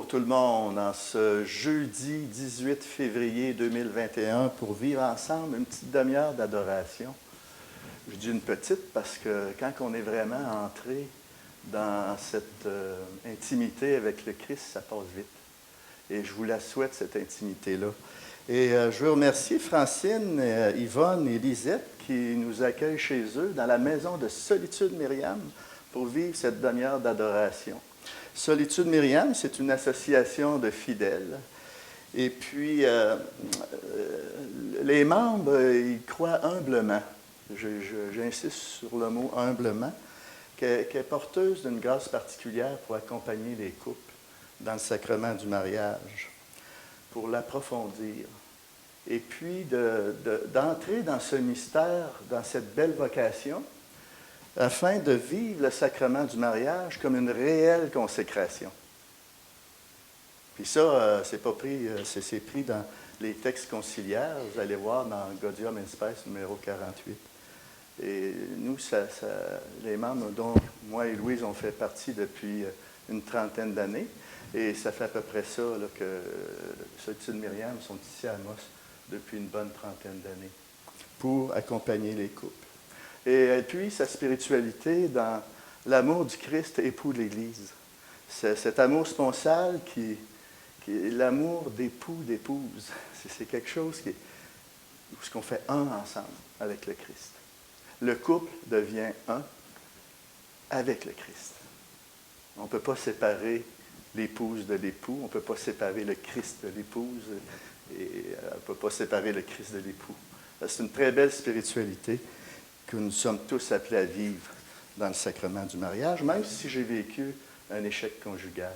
tout le monde en ce jeudi 18 février 2021 pour vivre ensemble une petite demi-heure d'adoration. Je dis une petite parce que quand on est vraiment entré dans cette intimité avec le Christ, ça passe vite. Et je vous la souhaite, cette intimité-là. Et je veux remercier Francine, Yvonne et Lisette qui nous accueillent chez eux dans la maison de Solitude Myriam pour vivre cette demi-heure d'adoration. Solitude Myriam, c'est une association de fidèles. Et puis, les membres, ils croient humblement. J'insiste sur le mot humblement, qu'elle est porteuse d'une grâce particulière pour accompagner les couples dans le sacrement du mariage, pour l'approfondir. Et puis, d'entrer dans ce mystère, dans cette belle vocation, afin de vivre le sacrement du mariage comme une réelle consécration. Puis ça, c'est pris dans les textes conciliaires. Vous allez voir dans Gaudium in Spes numéro 48. Et nous, les membres dont moi et Louise ont fait partie depuis une trentaine d'années, et ça fait à peu près ça là, que Solitude Myriam sont ici à Amos depuis une bonne trentaine d'années, pour accompagner les couples. Et elle puise sa spiritualité dans l'amour du Christ, époux de l'Église. C'est cet amour sponsal qui est l'amour d'époux, d'épouse. C'est quelque chose où qu'on fait un ensemble avec le Christ. Le couple devient un avec le Christ. On ne peut pas séparer l'épouse de l'époux, on ne peut pas séparer le Christ de l'épouse, et on ne peut pas séparer le Christ de l'époux. C'est une très belle spiritualité que nous sommes tous appelés à vivre dans le sacrement du mariage, même si j'ai vécu un échec conjugal.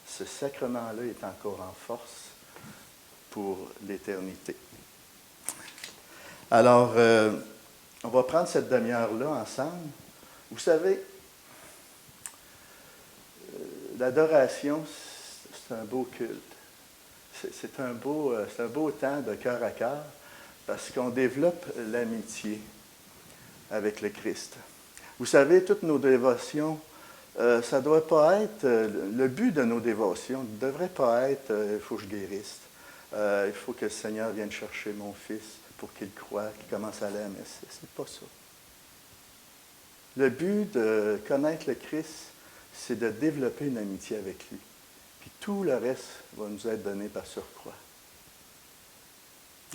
Ce sacrement-là est encore en force pour l'éternité. Alors, on va prendre cette demi-heure-là ensemble. Vous savez, l'adoration, c'est un beau culte. C'est un beau temps de cœur à cœur parce qu'on développe l'amitié avec le Christ. Vous savez, toutes nos dévotions, ça ne doit pas être, le but de nos dévotions ne devrait pas être il faut que je guérisse, il faut que le Seigneur vienne chercher mon fils pour qu'il croie, qu'il commence à aller à la messe. Ce n'est pas ça. Le but de connaître le Christ, c'est de développer une amitié avec lui. Puis tout le reste va nous être donné par surcroît.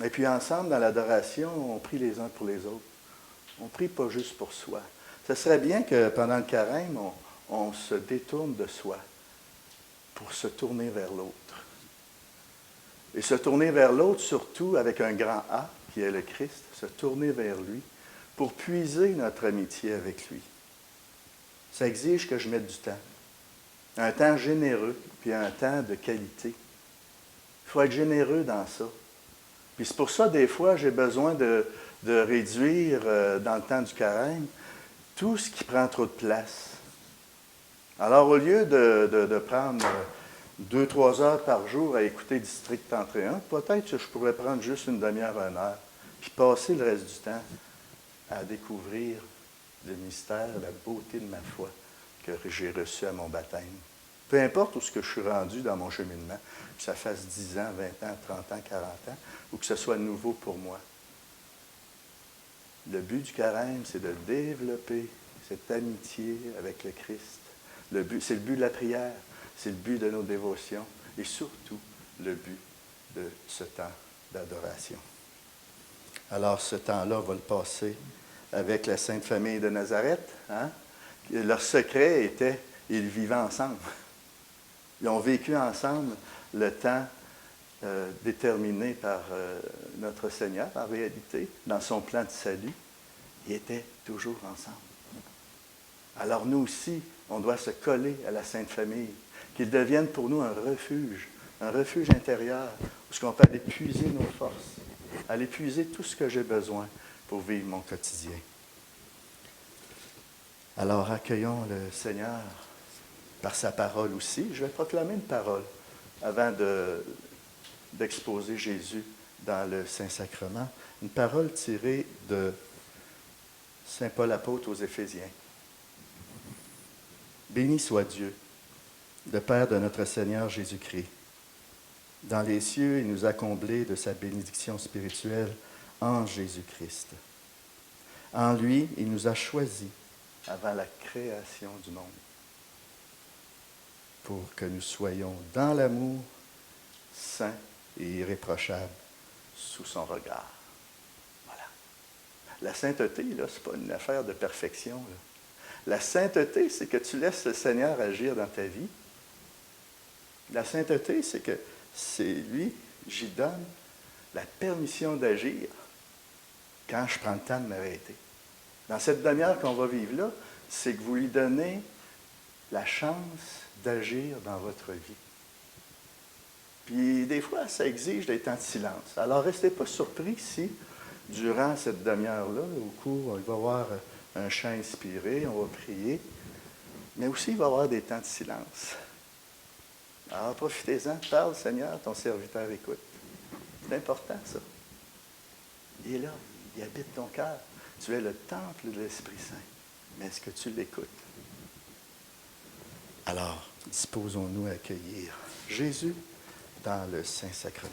Et puis ensemble, dans l'adoration, on prie les uns pour les autres. On ne prie pas juste pour soi. Ce serait bien que pendant le carême, on se détourne de soi pour se tourner vers l'autre. Et se tourner vers l'autre, surtout avec un grand A, qui est le Christ, se tourner vers lui pour puiser notre amitié avec lui. Ça exige que je mette du temps. Un temps généreux, puis un temps de qualité. Il faut être généreux dans ça. Puis c'est pour ça, des fois, j'ai besoin de réduire, dans le temps du carême, tout ce qui prend trop de place. Alors, au lieu de prendre 2-3 heures par jour à écouter District 31, peut-être que je pourrais prendre juste une demi-heure, 1 heure, puis passer le reste du temps à découvrir le mystère, la beauté de ma foi que j'ai reçue à mon baptême. Peu importe où ce que je suis rendu dans mon cheminement, que ça fasse 10 ans, 20 ans, 30 ans, 40 ans, ou que ce soit nouveau pour moi. Le but du carême, c'est de développer cette amitié avec le Christ. C'est le but de la prière, c'est le but de nos dévotions et surtout le but de ce temps d'adoration. Alors, ce temps-là, on va le passer avec la Sainte Famille de Nazareth. Hein? Leur secret était, ils vivaient ensemble. Ils ont vécu ensemble le temps déterminé par notre Seigneur, en réalité, dans son plan de salut. Ils étaient toujours ensemble. Alors nous aussi, on doit se coller à la Sainte Famille, qu'ils deviennent pour nous un refuge intérieur, où on peut aller puiser nos forces, aller puiser tout ce que j'ai besoin pour vivre mon quotidien. Alors accueillons le Seigneur par sa parole aussi. Je vais proclamer une parole avant d'exposer Jésus dans le Saint-Sacrement. Une parole tirée de Saint Paul apôtre aux Éphésiens. Béni soit Dieu, le Père de notre Seigneur Jésus-Christ. Dans les cieux, il nous a comblés de sa bénédiction spirituelle en Jésus-Christ. En lui, il nous a choisis avant la création du monde pour que nous soyons dans l'amour, saints et irréprochables sous son regard. Voilà. La sainteté, là, ce n'est pas une affaire de perfection. Là. La sainteté, c'est que tu laisses le Seigneur agir dans ta vie. La sainteté, c'est que c'est lui, j'y donne la permission d'agir quand je prends le temps de m'arrêter. Dans cette demi-heure qu'on va vivre là, c'est que vous lui donnez la chance d'agir dans votre vie. Puis des fois, ça exige des temps de silence. Alors, restez pas surpris si, durant cette demi-heure-là, au cours, il va y avoir un chant inspiré, on va prier, mais aussi il va y avoir des temps de silence. Alors, profitez-en, parle, Seigneur, ton serviteur écoute. C'est important, ça. Il est là, il habite ton cœur. Tu es le temple de l'Esprit Saint. Mais est-ce que tu l'écoutes? Alors, disposons-nous à accueillir Jésus dans le Saint-Sacrement.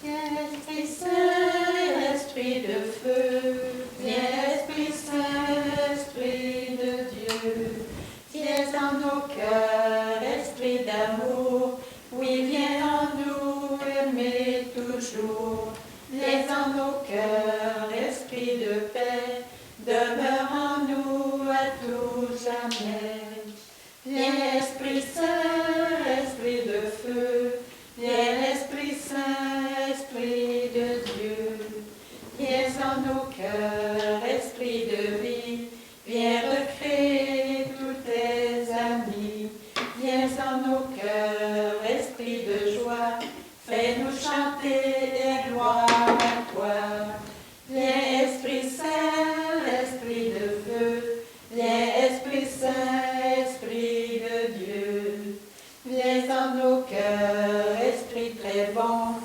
Viens, Esprit Saint, Esprit de feu, viens, Esprit Saint, Esprit de Dieu. Viens en nos cœurs, Esprit d'amour, oui, viens en nous aimer toujours. Viens en nos cœurs, Esprit de paix, demeure en nous à tout jamais. Viens, Esprit Saint, Esprit de feu, viens, Esprit Saint, Esprit de Dieu. Viens en nos cœurs, Esprit de vie, viens recréer tous tes amis. Viens en nos cœurs, Esprit de joie, fais-nous chanter des gloires à toi. Viens, Esprit Saint, Esprit de feu, viens, Esprit Saint, Esprit de Dieu. Viens en nos cœurs, Esprit très bon,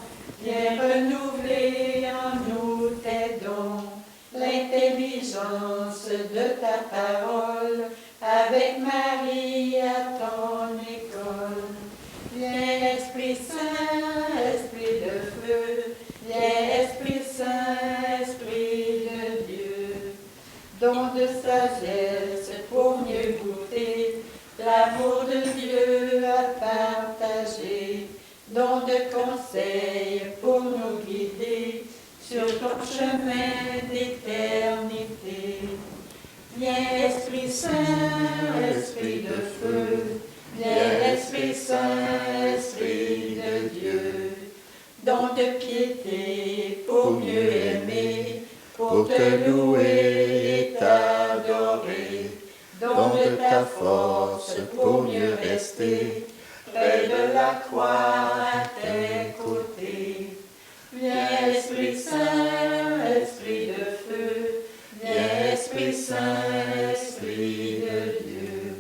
viens renouveler en nous tes dons. L'intelligence de ta parole, avec Marie à ton école. Viens, Esprit Saint, Esprit de feu, viens, Esprit Saint, Esprit de Dieu. Don de sagesse pour mieux goûter l'amour de Dieu à partager. Don de conseil pour nous guider sur ton chemin d'éternité. Viens, Esprit Saint, Esprit de feu, viens, Esprit Saint, Esprit de Dieu. Don de piété pour mieux aimer, pour te louer et t'adorer. Don de ta force pour mieux rester près de la croix à tes côtés. Viens, Esprit Saint, Esprit de feu, viens, Esprit Saint, Esprit de Dieu.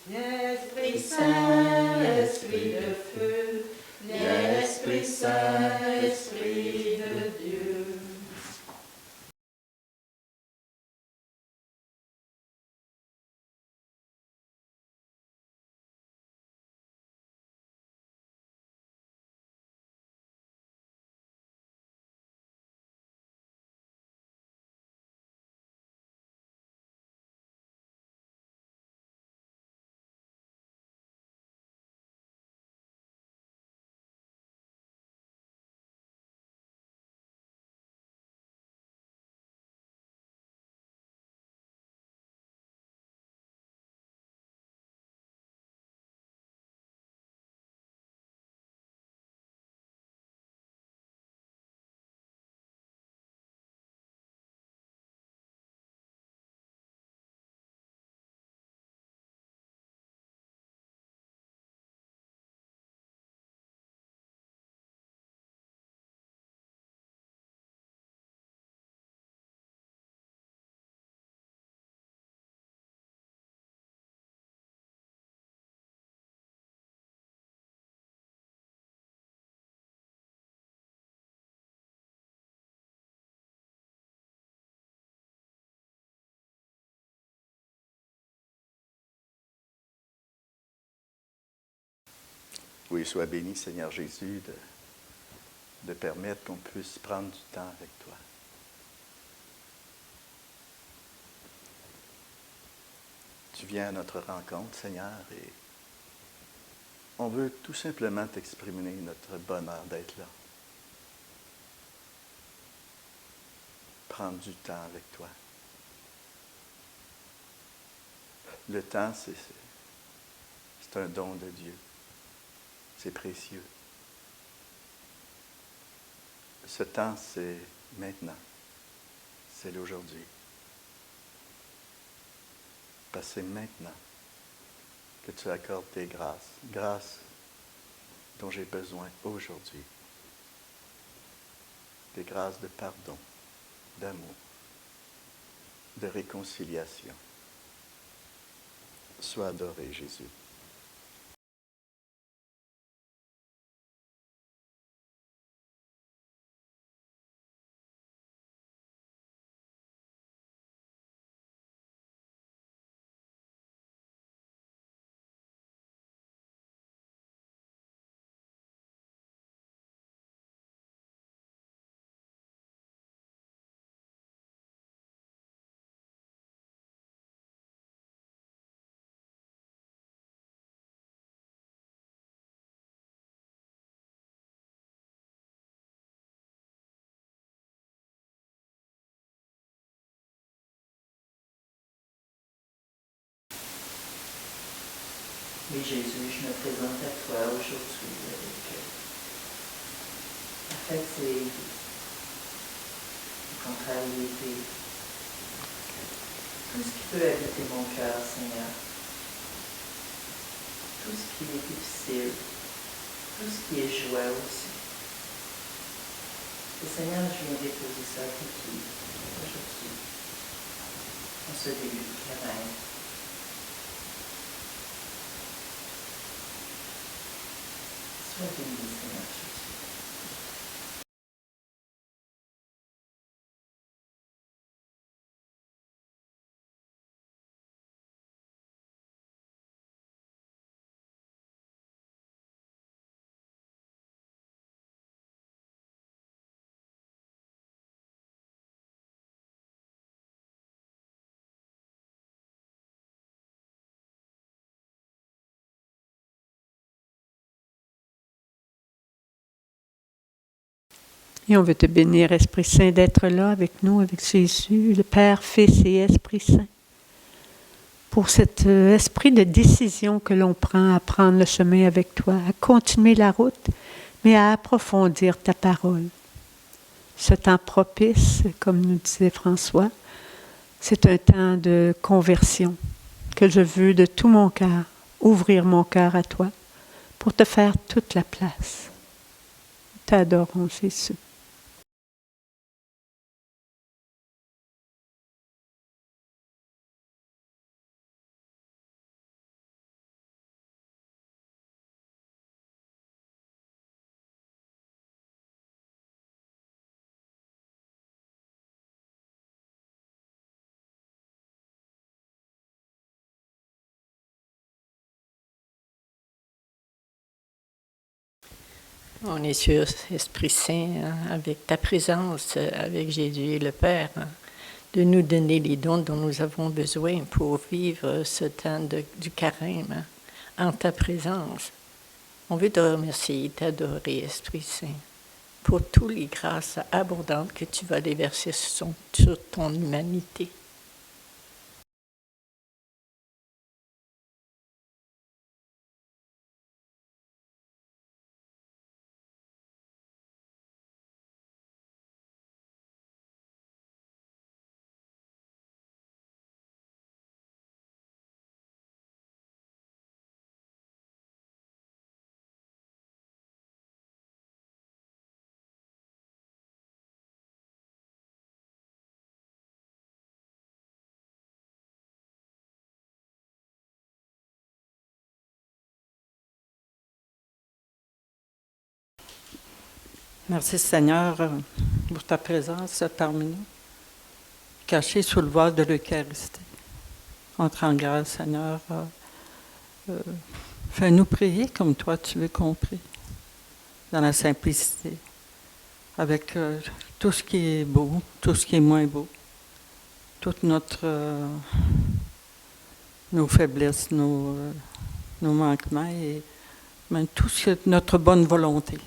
Viens, Esprit Saint, Esprit de feu, viens, Esprit Saint, Esprit de Dieu. Oui, sois béni, Seigneur Jésus, de permettre qu'on puisse prendre du temps avec toi. Tu viens à notre rencontre, Seigneur, et on veut tout simplement t'exprimer notre bonheur d'être là. Prendre du temps avec toi. Le temps, c'est un don de Dieu. C'est précieux. Ce temps, c'est maintenant. C'est l'aujourd'hui. Parce que c'est maintenant que tu accordes tes grâces. Grâces dont j'ai besoin aujourd'hui. Des grâces de pardon, d'amour, de réconciliation. Sois adoré, Jésus. Oui, Jésus, je me présente à toi aujourd'hui avec la fatigue, la contrariété, tout ce qui peut habiter mon cœur, Seigneur, tout ce qui est difficile, tout ce qui est joie aussi. Et Seigneur, je viens déposer ça à tes pieds aujourd'hui, en ce début de carême. Sois béni, Seigneur Jésus. Et on veut te bénir, Esprit Saint, d'être là avec nous, avec Jésus, le Père, Fils et Esprit Saint, pour cet esprit de décision que l'on prend à prendre le chemin avec toi, à continuer la route, mais à approfondir ta parole. Ce temps propice, comme nous disait François, c'est un temps de conversion que je veux de tout mon cœur, ouvrir mon cœur à toi pour te faire toute la place. Nous t'adorons, Jésus. On est sûr, Esprit Saint, avec ta présence, avec Jésus et le Père, de nous donner les dons dont nous avons besoin pour vivre ce temps du carême en ta présence. On veut te remercier et t'adorer, Esprit Saint, pour toutes les grâces abondantes que tu vas déverser sur ton humanité. Merci Seigneur pour ta présence parmi nous, cachée sous le voile de l'Eucharistie. On te rend grâce Seigneur Fais-nous prier comme toi tu veux qu'on prie, dans la simplicité, avec tout ce qui est beau, tout ce qui est moins beau, toutes nos faiblesses, nos manquements et même tout notre bonne volonté.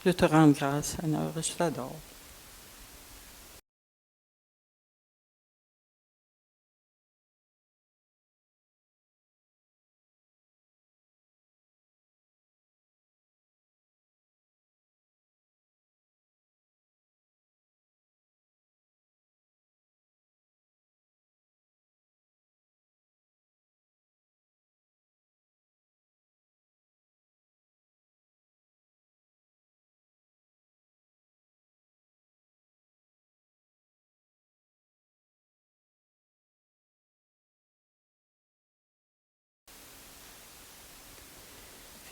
Je te rends grâce, Seigneur, je t'adore.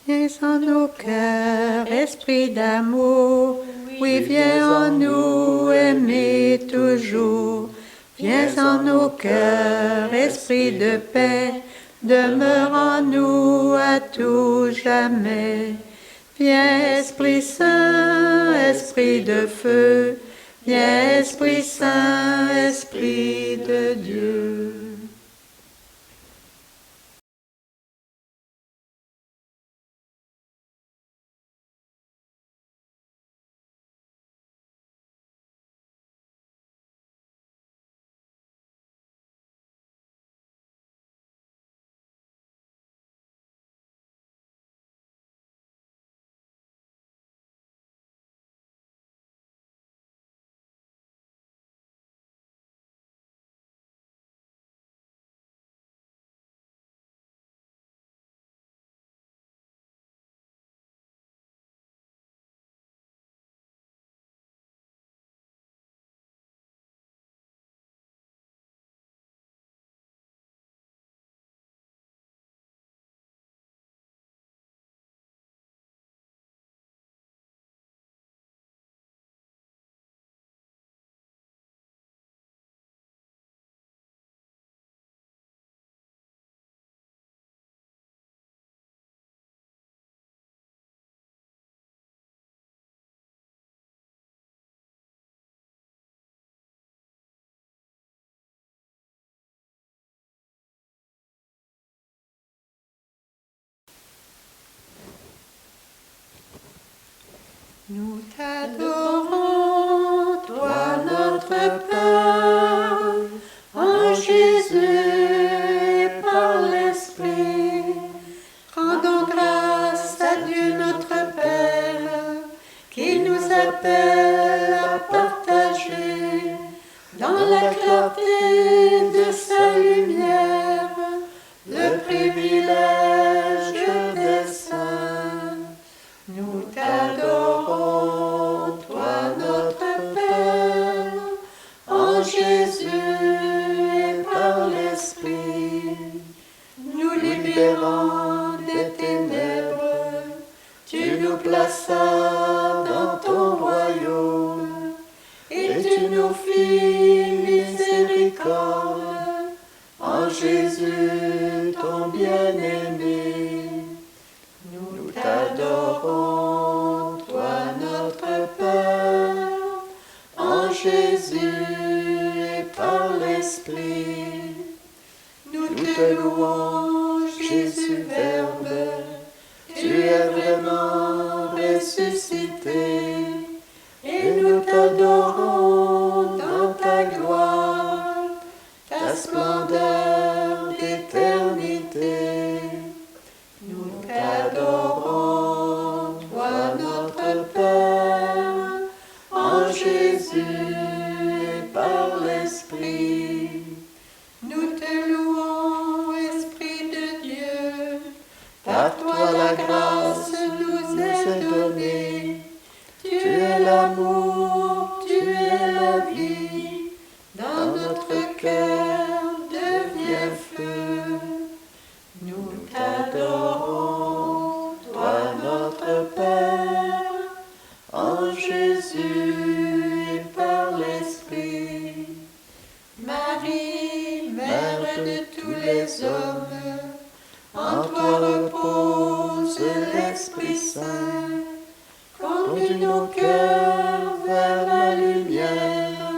Viens en nos cœurs, esprit d'amour, oui, viens en nous aimer toujours. Viens en nos cœurs, esprit de paix, demeure en nous à tout jamais. Viens Esprit Saint, Esprit de feu, viens Esprit Saint, Esprit de Dieu. Nous t'adorons, toi notre Père, en Jésus et par l'Esprit. Rendons grâce à Dieu notre Père, qui nous appelle à partager dans la clarté de sa lumière le privilège des saints. Nous t'adorons, toi notre Père, en Jésus et par l'Esprit. Nous libérons des ténèbres, tu nous plaças dans ton royaume, et tu nous fis miséricorde, en Jésus ton bien-aimé. Nous t'adorons, toi notre Père, en Jésus et par l'Esprit. Nous te louons, Jésus Verbe, tu es vraiment ressuscité, et nous t'adorons dans ta gloire, ta splendeur d'éternité. Nous t'adorons, toi notre Père, en Jésus et par l'Esprit. Nous te louons, Esprit de Dieu, par toi la grâce nous est donnée. Tu es l'amour, tu es Saint. Conduis nos cœurs vers la lumière.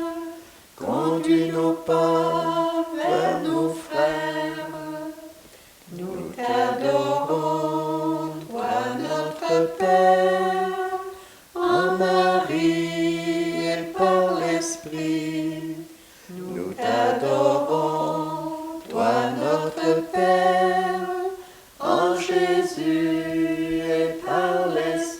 Conduis nos pas vers nos frères. Nous t'adorons, toi notre Père, en Marie et par l'Esprit. Nous t'adorons, toi notre Père, en Jésus et par l'Esprit.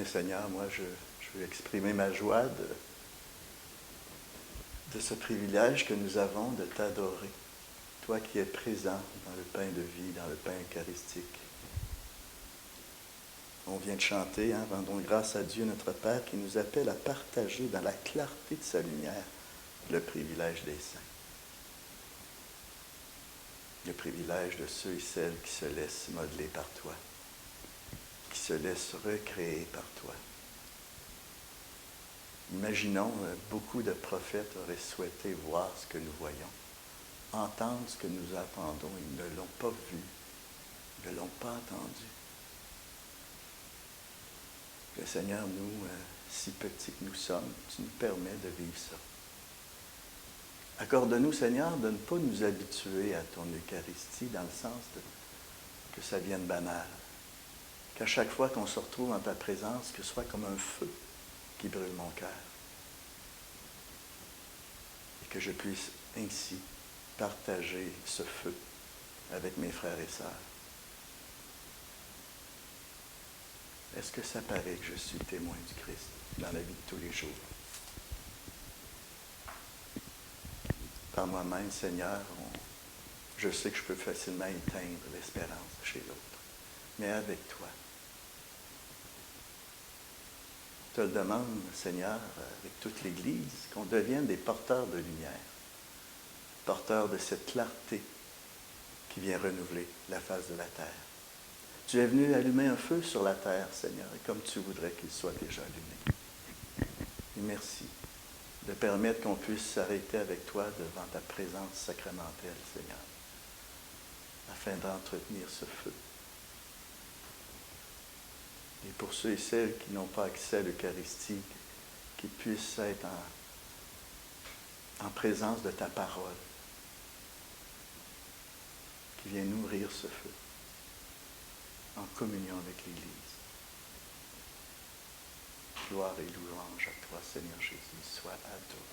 Et Seigneur, moi, je veux exprimer ma joie de ce privilège que nous avons de t'adorer. Toi qui es présent dans le pain de vie, dans le pain eucharistique. On vient de chanter, rendons grâce à Dieu notre Père qui nous appelle à partager dans la clarté de sa lumière le privilège des saints. Le privilège de ceux et celles qui se laissent modeler par toi, qui se laissent recréer par toi. Imaginons, beaucoup de prophètes auraient souhaité voir ce que nous voyons, entendre ce que nous entendons. Ils ne l'ont pas vu, ils ne l'ont pas entendu. Le Seigneur, nous, si petits que nous sommes, tu nous permets de vivre ça. Accorde-nous, Seigneur, de ne pas nous habituer à ton Eucharistie dans le sens que ça vienne banal. Qu'à chaque fois qu'on se retrouve en ta présence, que ce soit comme un feu qui brûle mon cœur. Et que je puisse ainsi partager ce feu avec mes frères et sœurs. Est-ce que ça paraît que je suis témoin du Christ dans la vie de tous les jours? Par moi-même, Seigneur, je sais que je peux facilement éteindre l'espérance chez l'autre. Mais avec toi, je te le demande, Seigneur, avec toute l'Église, qu'on devienne des porteurs de lumière, porteurs de cette clarté qui vient renouveler la face de la terre. Tu es venu allumer un feu sur la terre, Seigneur, et comme tu voudrais qu'il soit déjà allumé. Et merci de permettre qu'on puisse s'arrêter avec toi devant ta présence sacramentelle, Seigneur, afin d'entretenir ce feu. Et pour ceux et celles qui n'ont pas accès à l'Eucharistie, qu'ils puissent être en présence de ta parole, qui vient nourrir ce feu, en communion avec l'Église. Gloire et louange à toi, Seigneur Jésus, sois adoré.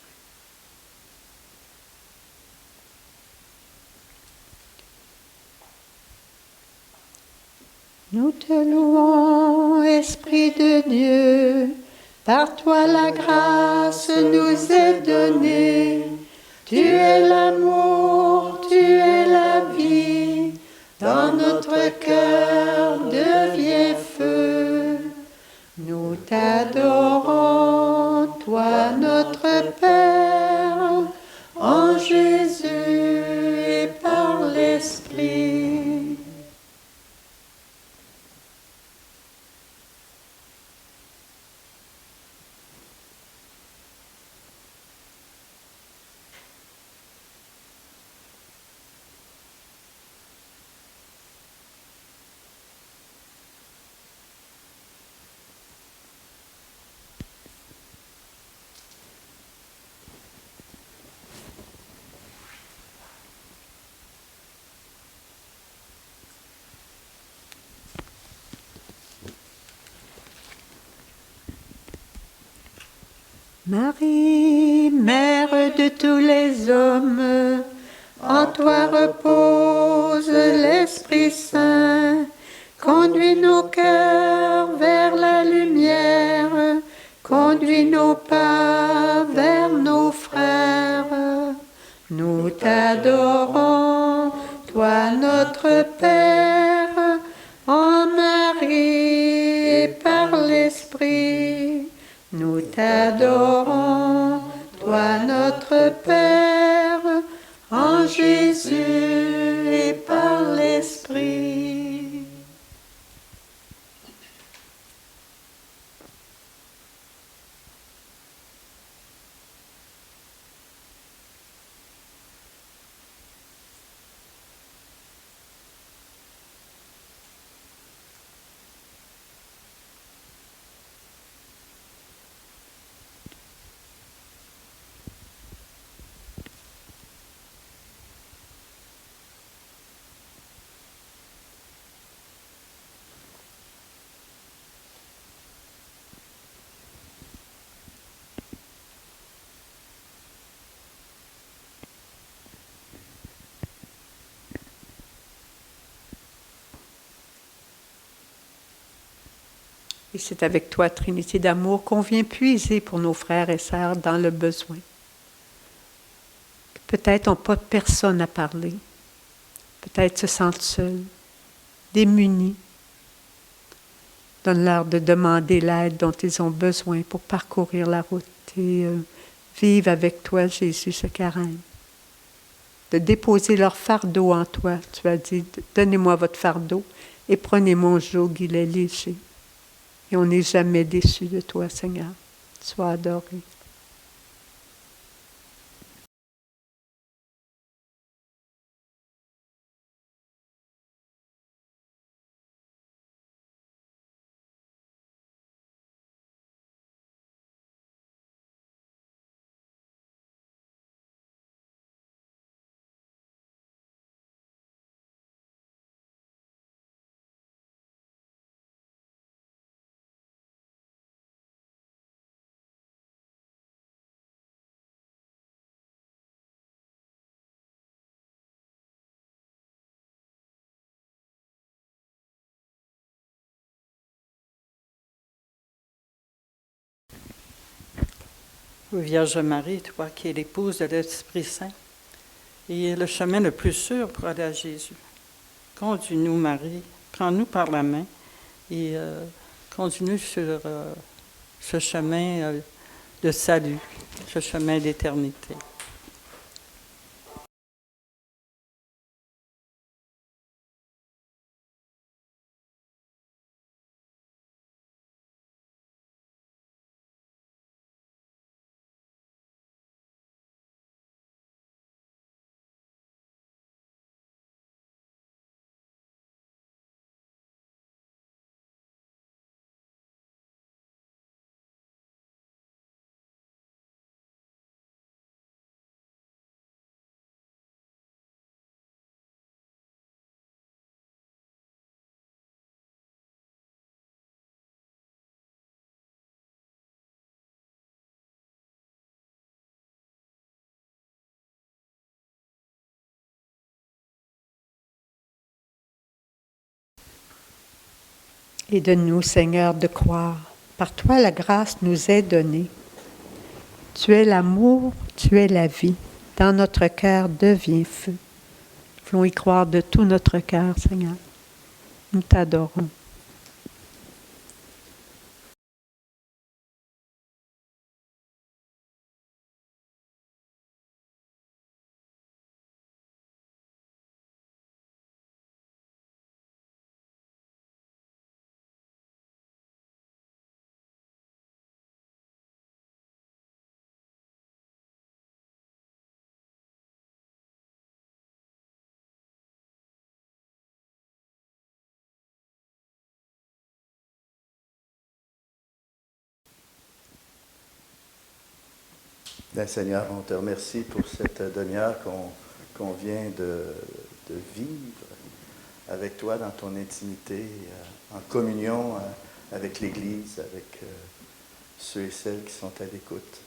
Nous te louons, Esprit de Dieu, par toi la grâce nous est donnée. Tu es l'amour, tu es la vie, dans notre cœur deviens feu. Nous t'adorons, toi notre Père, en Jésus et par l'Esprit. Marie, mère de tous les hommes, en toi repose l'Esprit Saint. Conduis nos cœurs vers la lumière, conduis nos pas vers nos frères. Nous t'adorons, toi notre Père, en Marie et par l'Esprit. Nous t'adorons, toi notre Père, en Jésus et par l'Esprit. Et c'est avec toi, Trinité d'amour, qu'on vient puiser pour nos frères et sœurs dans le besoin. Peut-être n'ont pas de personne à parler. Peut-être se sentent seuls, démunis. Donne-leur de demander l'aide dont ils ont besoin pour parcourir la route et vivre avec toi, Jésus, ce carême. De déposer leur fardeau en toi. Tu as dit, donnez-moi votre fardeau et prenez mon joug, il est léger. Et on n'est jamais déçu de toi, Seigneur. Sois adoré. Vierge Marie, toi qui es l'épouse de l'Esprit Saint, et le chemin le plus sûr pour aller à Jésus. Conduis-nous, Marie, prends-nous par la main et conduis-nous sur ce chemin de salut, ce chemin d'éternité. Et donne-nous, Seigneur, de croire. Par toi, la grâce nous est donnée. Tu es l'amour, tu es la vie. Dans notre cœur, devient feu. Voulons y croire de tout notre cœur, Seigneur. Nous t'adorons. Bien, Seigneur, on te remercie pour cette demi-heure qu'on vient de vivre avec toi dans ton intimité, en communion avec l'Église, avec ceux et celles qui sont à l'écoute.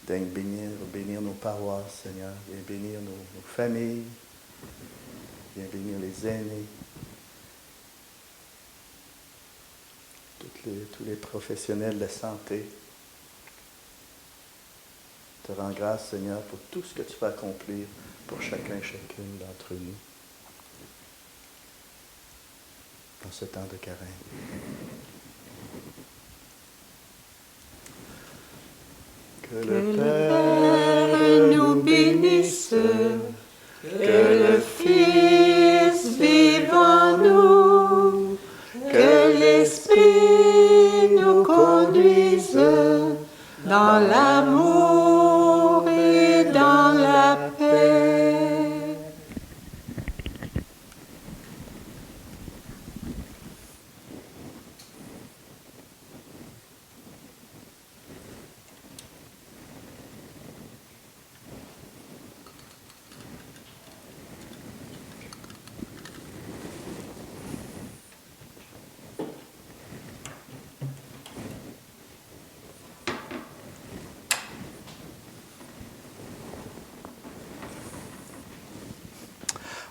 Daigne bénir nos paroisses, Seigneur. Viens bénir nos familles. Viens bénir les aînés. Tous les professionnels de la santé. Je te rends grâce, Seigneur, pour tout ce que tu vas accomplir pour chacun et chacune d'entre nous dans ce temps de carême. Que le Père nous bénisse, que le Fils vive en nous, que l'Esprit nous conduise dans l'amour et dans la paix.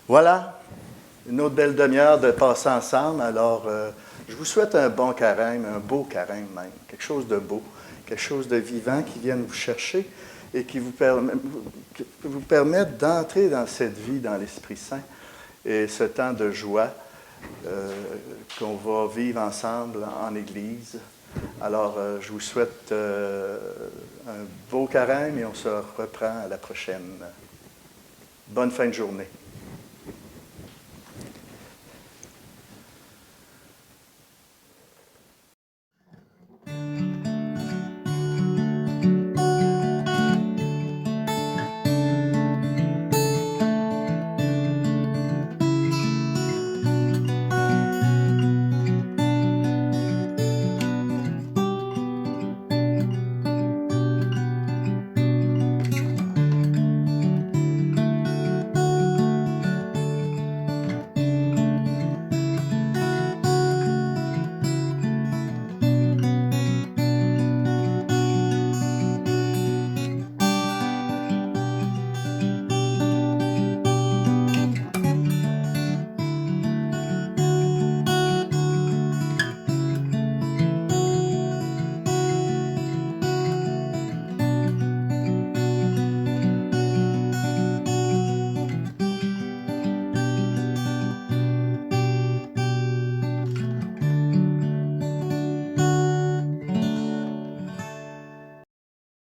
Voilà, une autre belle demi-heure de passer ensemble. Alors, je vous souhaite un bon carême, un beau carême même, quelque chose de beau, quelque chose de vivant qui vienne vous chercher et qui vous permette d'entrer dans cette vie, dans l'Esprit Saint et ce temps de joie qu'on va vivre ensemble en Église. Alors, je vous souhaite un beau carême et on se reprend à la prochaine. Bonne fin de journée.